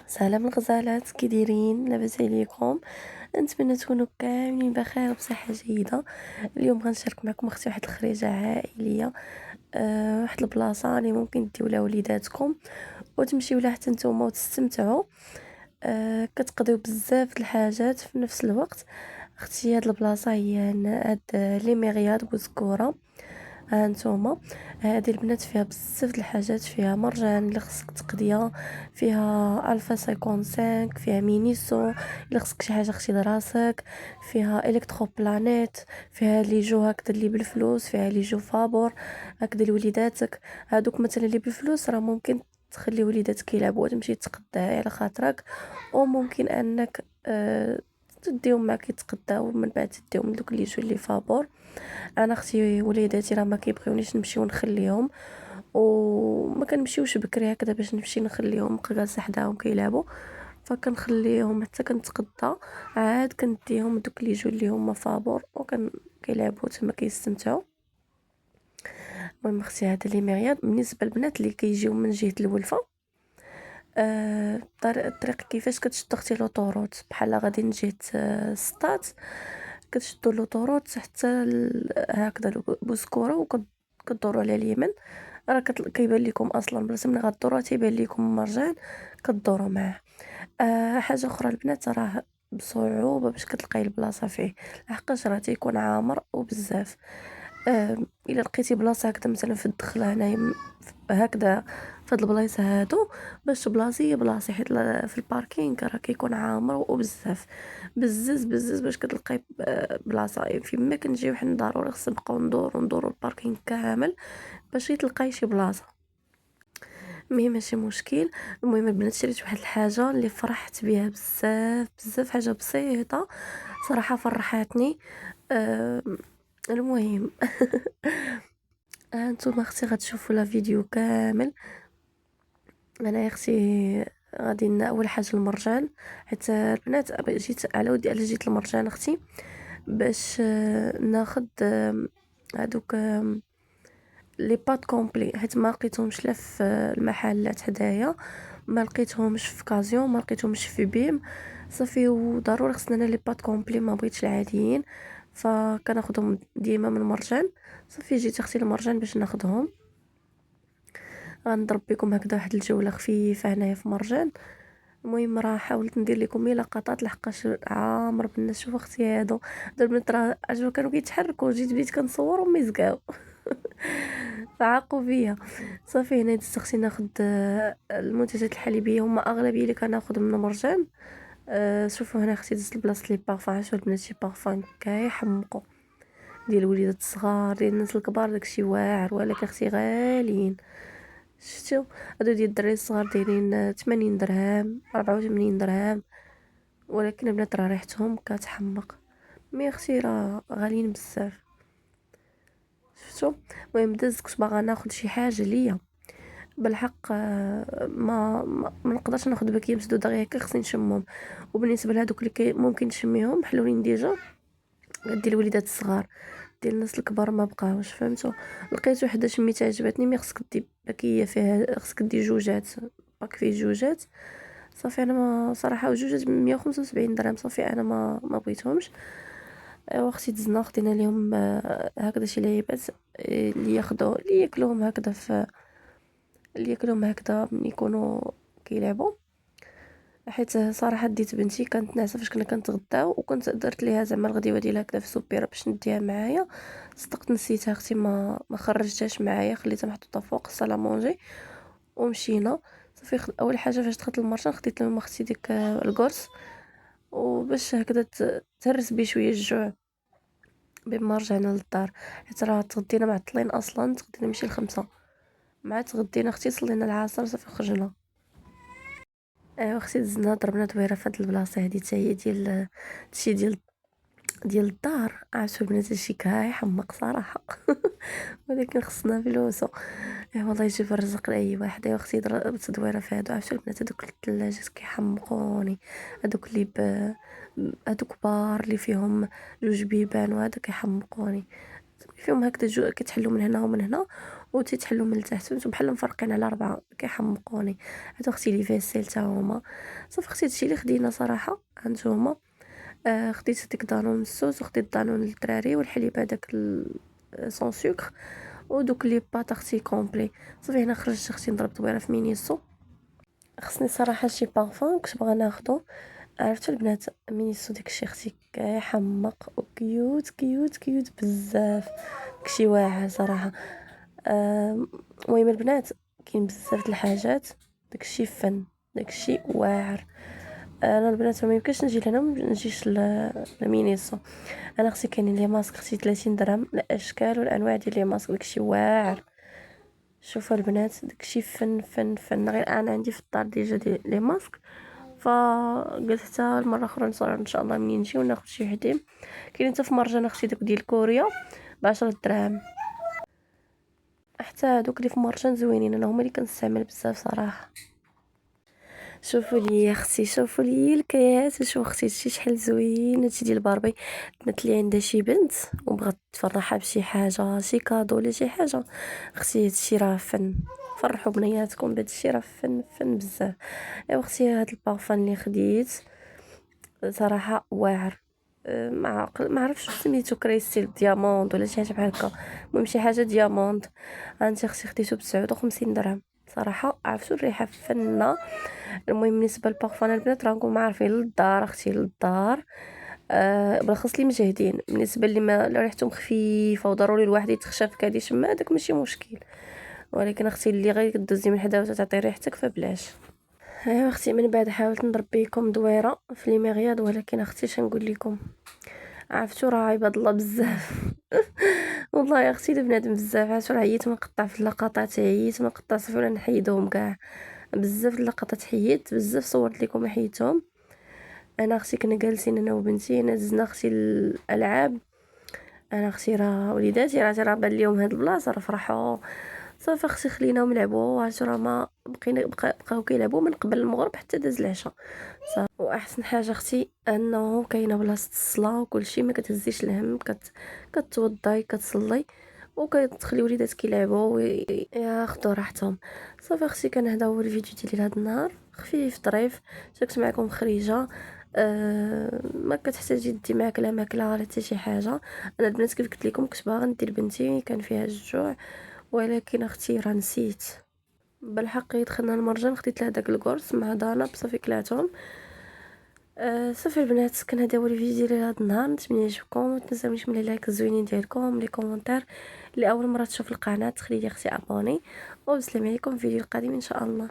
سلام الغزالات، كي دايرين؟ لاباس عليكم؟ نتمنى تكونوا كاملين بخير وبصحه جيده. اليوم غنشارك معكم اختي واحد الخريجه عائليه، واحد البلاصه اللي ممكن ديو لها وليداتكم وتمشيو لها حتى نتوما وتستمتعوا. كتقضيو بزاف د الحاجات في نفس الوقت. اختي هاد البلاصه هي هاد لي ميرياد بوزكوره. ها نتوما، هذه البنات فيها بزاف د الحاجات، فيها مرجان اللي خصك تقضيها، فيها الفا 55، فيها مينيسو الا خصك شي حاجه خصي لراسك، فيها الكترو بلانيت، فيها لي جو هكذا اللي بالفلوس، فيها لي جو فابور هكذا لوليداتك. هادوك مثلا اللي بالفلوس راه ممكن تخلي وليداتك يلعبوا وتمشي تقداها على خاطرك، وممكن انك تديهم معك يتقداو ومن بعد تديهم دوك اللي جو اللي فابور. انا اختي وليداتي راه ما كيبغيونيش نمشيو نخليهم، وما كنمشيوش بكري هكذا باش نمشي نخليهم جالسه حداهم كيلعبوا، فكنخليهم حتى كنتقضى، عاد كنديهم دوك اللي جو اللي هما فابور وكن كيلعبوا تما كيستمتعوا. المهم اختي هذا لي ميرياد بالنسبه للبنات اللي كيجيو من جهه الولفه. الطريق كيفاش كتشد اختي لوطوروت بحال غادي من جهه السطات، كتشدوا لوطوروت حتى هكذا بوسكوره وكدوروا على اليمين. راه كيبان لكم اصلا بلاصه من غدوروا تيبان لكم مرجان كدوروا معاه. حاجه اخرى البنات، راه بصعوبه باش كتلقاي البلاصه فيه، لحقاش راه تيكون عامر وبزاف. الا لقيتي بلاصه هكذا مثلا في الدخله هنايا هكذا في هاد البلايص هادو، باش تبلاصي بلاصي حيت في الباركينغ راه كيكون عامر وبزاف بزز باش كتلقاي بلاصه. فيما كنجيو حنا ضروري خصنا نبقاو ندورو الباركينغ كامل باش تلقاي شي بلاصه. المهم ماشي مشكل. المهم البنات شريت واحد الحاجه اللي فرحت بها بزاف حاجه بسيطه صراحه فرحتني. أه المهم هانتوما اختي غتشوفوا لا فيديو كامل. انا يا اختي غادي اول حاجه المرجان، حيت البنات جيت على ودي على جيت المرجان اختي باش ناخد هادوك لي بات كومبلي، حيت ما لقيتهمش لا في المحلات حدايا، ما لقيتهمش في كازيون، ما لقيتهمش في بيم. صافي وضروري خصنا لي بات كومبلي، ما بغيتش العاديين، فكناخدهم ديما من مرجان. صافي جيت اختي المرجان باش ناخدهم. غنضرب بكم هكذا واحد الجوله خفيفه هنايا في مرجان. المهم راه حاولت ندير لكم لقطات لحقاش عامر بالناس. شوف اختي هادو البنات راه اجوا كانوا كيتحركوا، جيت بديت كنصورهم ما يزقاو فعاقوا بيا. صافي هنا دزت اختي ناخد المنتجات الحليبيه، هما اغلبيه اللي كناخذ من مرجان. شوفوا هنا اختي دزت لبلاصه لي بارفان، شوفوا البنات شي بارفان كيحمقوا ديال الوليدات الصغار ديال الناس الكبار، داكشي واعر ولكن اختي غاليين. شفتو هادو ديال الدراري الصغار دايرين 80 درهم 84 درهم، ولكن البنات راه ريحتهم كتحمق. مي اختي راه غاليين بزاف. شفتو المهم دزت كنت باغا ناخد شي حاجه ليا بالحق. ما نقدرش ناخد باكيه مسدوده غير هكا، خصني نشمهم. وبالنسبه لهادوك اللي ممكن تشميهم محلولين ديجا ديال الوليدات الصغار، ديال الناس الكبار ما بقاوش. فهمتوا؟ لقيت وحده شميتها عجبتني، مي خصك دي باكيه فيها، خصك دي جوجات، باك فيه جوجات. صافي انا ما صراحه وجوجات ب 175 درهم، صافي انا ما بغيتهمش. ايوا اختي دزنا خدينا ليهم هكذا شي لعيبات اللي ياخدوا اللي ياكلوهم هكذا اللي ياكلوهم هكذا من يكونوا كيلعبوا. حيت صراحه ديت بنتي كانت ناعسه فاش كنا كنتغداو، وكنت درت ليها زعما الغديوه ديالها هكذا في سوبيره باش نديها معايا. صدقت نسيتها اختي، ما خرجتهاش معايا، خليتها محطوطه فوق الصاله مونجي ومشينا. صافي اول حاجه فاش دخلت المرشان خديت لهم اختي ديك القرص، وباش هكذا تهرس بيه شويه الجوع بما رجعنا للدار. حيت راه تغدينا معطلين اصلا، تغدينا ماشي الخمسة، مع تغدينا اختي صلينا العصر صافي خرجنا. ايوا اختي دزنا ضربنا دويره في هاد البلاصه هادي حتى هي ديال هادشي ديال الدار. عرفتو البنات هادشي كيحمق صراحه ولكن خصنا فلوسو. والله يجيب الرزق لاي واحد. ايوا اختي ضربت دويره في هادو. عرفتو البنات هادوك الثلاجات كيحمقوني، هادوك اللي هادوك كبار اللي فيهم جوج بيبان وهذا كيحمقوني. فيهم هكذا كتحلوا من هنا ومن هنا وتتحلوا من التحت، فهمتوا بحال مفرقين على 4 كيحمقوني. هادو اختي لي فيسيل تا هما صافي. اختي هادشي اللي خدينا صراحه هانتوما. خديت ديك دانون السوس وخديت دانون للدراري والحليب هذاك سون سكر ودوك لي بات اختي كومبلي. صافي هنا خرجت اختي نضرب دويره في مينيسو. خصني صراحه شي بارفان كنت بغا ناخدو. عرفتوا البنات مينيسو داكشي اختي كيحمق وكيوت كيوت كيوت بزاف، داكشي واعر صراحه. المهم البنات كاين بزاف د الحاجات، داكشي فن، داكشي واعر. انا البنات ما يمكنش نجي لهنا ما نجيش لمينيسو. انا خصي كاينين لي ماسك اختي 30 درهم، الاشكال والانواع ديال لي ماسك، داكشي واعر. شوفوا البنات داكشي فن فن فن. غير انا عندي في الدار ديجا دي لي ماسك، فقلت حتى المره اخرى نصور ان شاء الله منين نجي وناخذ شي وحدين. كاين حتى في مرجان اختي داك ديال كوريا ب10 دراهم. حتى هادوك اللي في مرجان زوينين، انا هما اللي كنستعمل بزاف صراحه. شوفوا لي يا اختي، شوفوا لي الكيات، شوفوا اختي هادشي شحال زوين. هادشي ديال باربي، بنت لي عندها شي بنت وبغات تفرحها بشي حاجه، شي كادو ولا شي حاجه. اختي هادشي راه فن، فرحوا بنياتكم بهادشي راه فن فن بزاف. ايوا اختي هاد البارفان اللي خديت صراحه واعر. ما عرفتش سميتو كريستيل دياموند ولا شي حاجه بحال هكا، المهم شي حاجه دياموند. انت اختي خديتو ب59 درهم صراحه. عرفتوا الريحه فنه. المهم بالنسبه للبارفان البنات راه نكون عارفين للدار اختي للدار. بالاخص اللي مجهدين، بالنسبه اللي ما ريحتهم خفيفه وضروري الواحد يتخشى في كادي يشم هذاك ماشي مشكل، ولكن اختي اللي غير كدوزي من حدا وتعطي ريحتك فبلاش. ايوا اختي من بعد حاولت نضرب بكم دويره في لي ميغياد، ولكن اختي شنقول لكم، عرفتوا راه عباد الله بزاف. والله يا اختي بنادم بزاف. عرفتوا راه عييت من نقطع في اللقطات، عييت من نقطع صافي ولا نحيدهم كاع. بزاف د اللقطات حيدت، بزاف صورت لكم حيدتهم. انا اختي كنا جالسين انا وبنتي، انا دزنا اختي الالعاب. انا اختي راه وليداتي راه بان ليهم هاد البلاصه راه فرحوا صافي. اختي خليناهم يلعبوا، عرفتوا راه ما بقاو كيلعبوا من قبل المغرب حتى داز العشاء. واحسن حاجه اختي انه كاينه بلاصه الصلاه وكلشي، ما كتهزيش الهم، كتوضاي كتصلي وكتخلي وليداتك يلعبوا ياخذوا راحتهم. صافي اختي كان هذا هو الفيديو ديالي لهذا النهار، خفيف ظريف. شاركت معكم خريجه. ما كتحتاجي دي معاك لا ماكله ولا حتى شي حاجه. انا البنات كيف قلت لكم كنت باغا ندير بنتي كان فيها الجوع، ولكن اختي راه نسيت. بالحق دخلنا المرجان خديت لها داك القرص مع ضرب صافي كلاتهم. صافي البنات كان هذا هو الفيديو ديال هذا النهار. نتمنى يعجبكم، ومتنساونيش من لي لايك الزوينين ديالكم لي كومونتير. اللي اول مره تشوف القناه تخلي لي اختي ابوني، وبسلام عليكم في الفيديو القادم ان شاء الله.